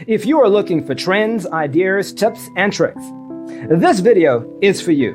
If you are looking for trends, ideas, tips, and tricks, this video is for you.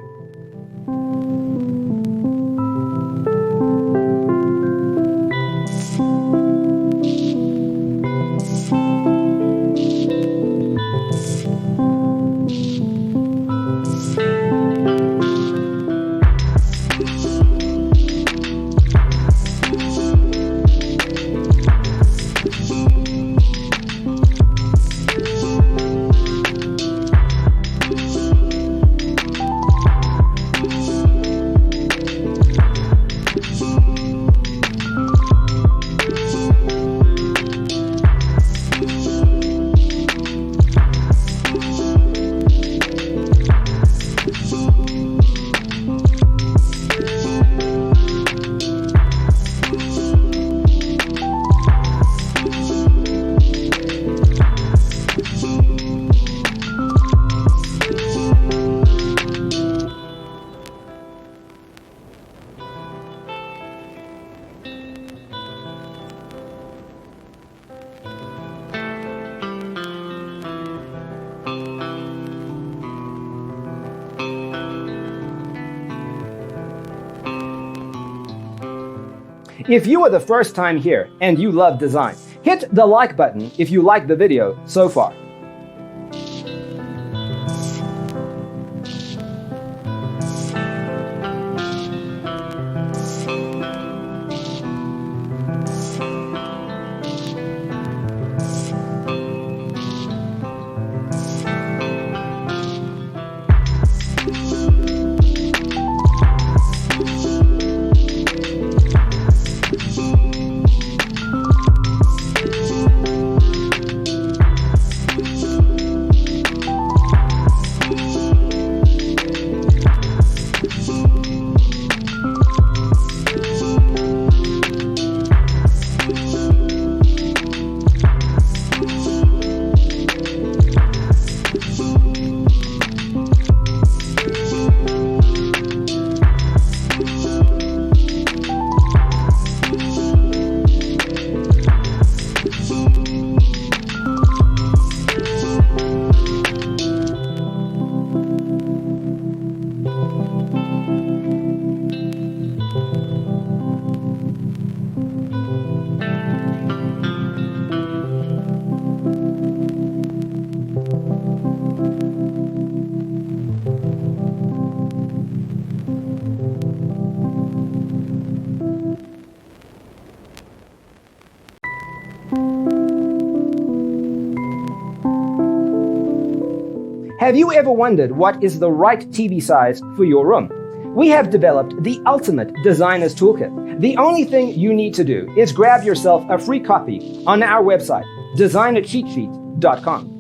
If you are the first time here and you love design, hit the like button if you like the video so far. Have you ever wondered what is the right TV size for your room? We have developed the ultimate designer's toolkit. The only thing you need to do is grab yourself a free copy on our website, designercheatsheet.com.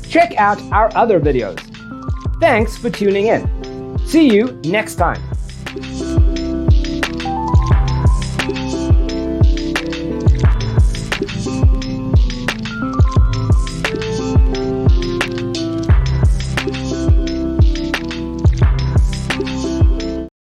Check out our other videos. Thanks for tuning in. See you next time.